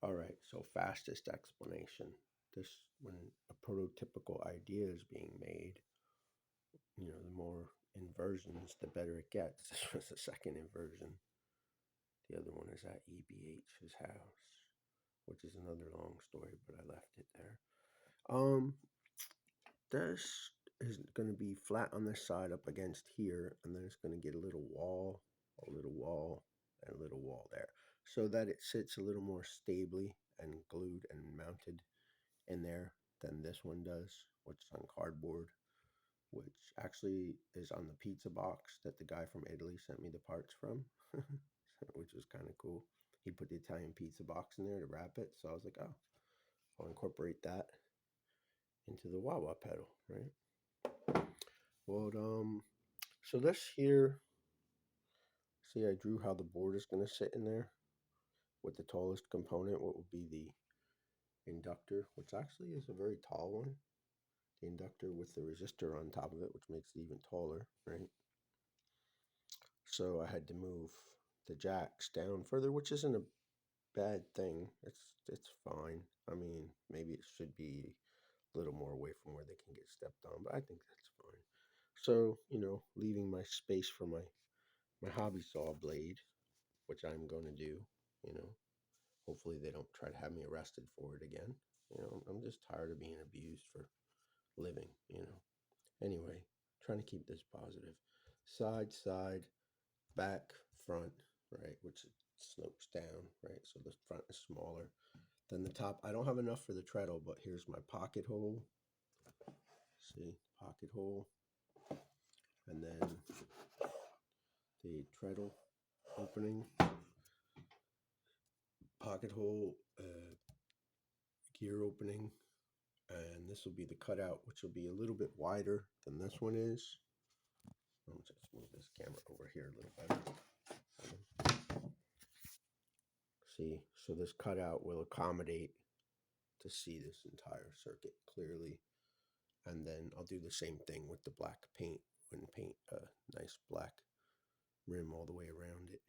All right, so fastest explanation. This, when a prototypical idea is being made, the more inversions, the better it gets. This was the second inversion. The other one is at EBH's house, which is another long story, but I left it there. This is going to be flat on this side up against here, and then it's going to get a little wall, and a little wall there, so that it sits a little more stably and glued and mounted in there than this one does, which is on cardboard, which actually is on the pizza box that the guy from Italy sent me the parts from, which was kind of cool. He put the Italian pizza box in there to wrap it, so I was like, oh, I'll incorporate that into the wah wah pedal, right? Well, so this here, see, I drew how the board is going to sit in there with the tallest component, what would be the inductor, which actually is a very tall one. The inductor with the resistor on top of it, which makes it even taller, right? So I had to move the jacks down further, which isn't a bad thing. It's fine. I mean, maybe it should be a little more away from where they can get stepped on, but I think that's fine. So, leaving my space for my hobby saw blade, which I'm going to do, you know. Hopefully they don't try to have me arrested for it again. I'm just tired of being abused for living. Anyway, trying to keep this positive. Side, side, back, front, right, which slopes down, right? So the front is smaller than the top. I don't have enough for the treadle, but here's my pocket hole. See, pocket hole. And then the treadle opening, pocket hole, gear opening, and this will be the cutout, which will be a little bit wider than this one is. I'll just move this camera over here a little better. See, so this cutout will accommodate to see this entire circuit clearly. And then I'll do the same thing with the black paint and paint a nice black rim all the way around it.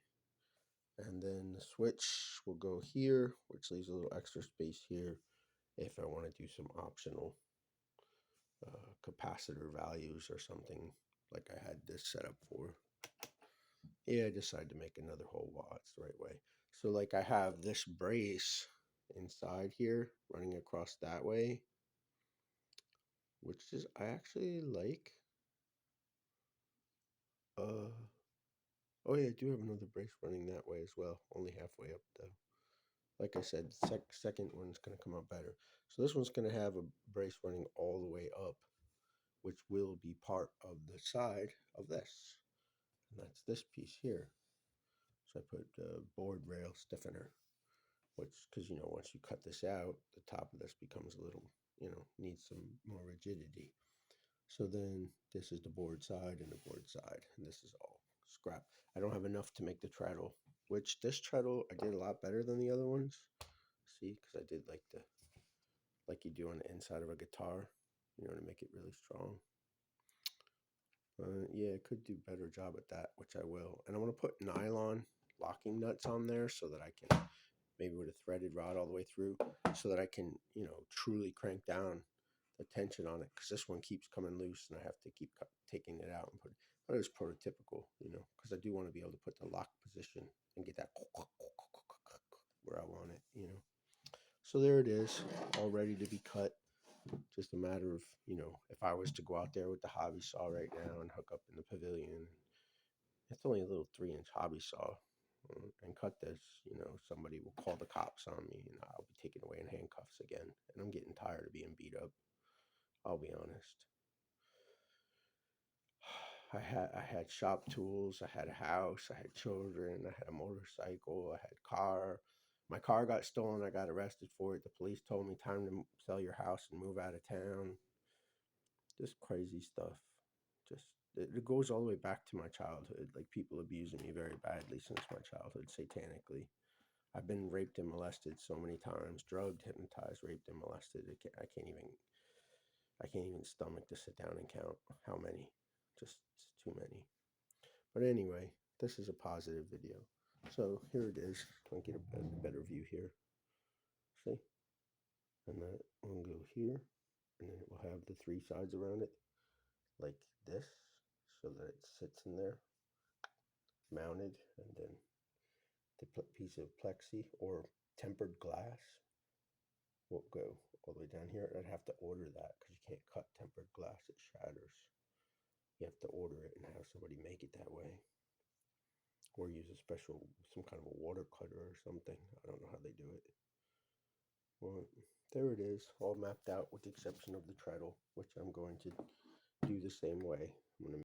And then the switch will go here, which leaves a little extra space here if I want to do some optional capacitor values or something like I had this set up for. Yeah, I decided to make another hole while it's the right way. So like I have this brace inside here running across that way, which is I actually like. Oh yeah, I do have another brace running that way as well, only halfway up though. Like I said, second one's going to come out better. So this one's going to have a brace running all the way up, which will be part of the side of this. And that's this piece here. So I put board rail stiffener, which, because, once you cut this out, the top of this becomes a little, needs some more rigidity. So then this is the board side and the board side, and this is all scrap. I don't have enough to make the treadle, which this treadle I did a lot better than the other ones. See, because I did like you do on the inside of a guitar, to make it really strong. Yeah, I could do a better job at that, which I will. And I want to put nylon locking nuts on there so that I can, maybe with a threaded rod all the way through, so that I can, truly crank down the tension on it, because this one keeps coming loose and I have to keep taking it out and put it. But it's prototypical, because I do want to be able to put the lock position and get that where I want it. So there it is, all ready to be cut. Just a matter of, if I was to go out there with the hobby saw right now and hook up in the pavilion, it's only a little 3-inch hobby saw, and cut this, somebody will call the cops on me and I'll be taken away in handcuffs again. And I'm getting tired of being beat up. I'll be honest. I had shop tools, I had a house, I had children, I had a motorcycle, I had a car. My car got stolen, I got arrested for it. The police told me time to sell your house and move out of town. Just crazy stuff. Just it goes all the way back to my childhood, like people abusing me very badly since my childhood, satanically. I've been raped and molested so many times, drugged, hypnotized, raped and molested. I can't even stomach to sit down and count how many. Just too many. But anyway, this is a positive video. So here it is. I'll get a better view here. See? And that will go here, and then it will have the three sides around it like this, so that it sits in there mounted, and then the piece of plexi or tempered glass will go all the way down here. I'd have to order that because you can't cut tempered glass, it shatters. You have to order it and have somebody make it that way, or use a special, some kind of a water cutter or something. I don't know how they do it. Well, there it is, all mapped out with the exception of the treadle, which I'm going to do the same way. I'm going to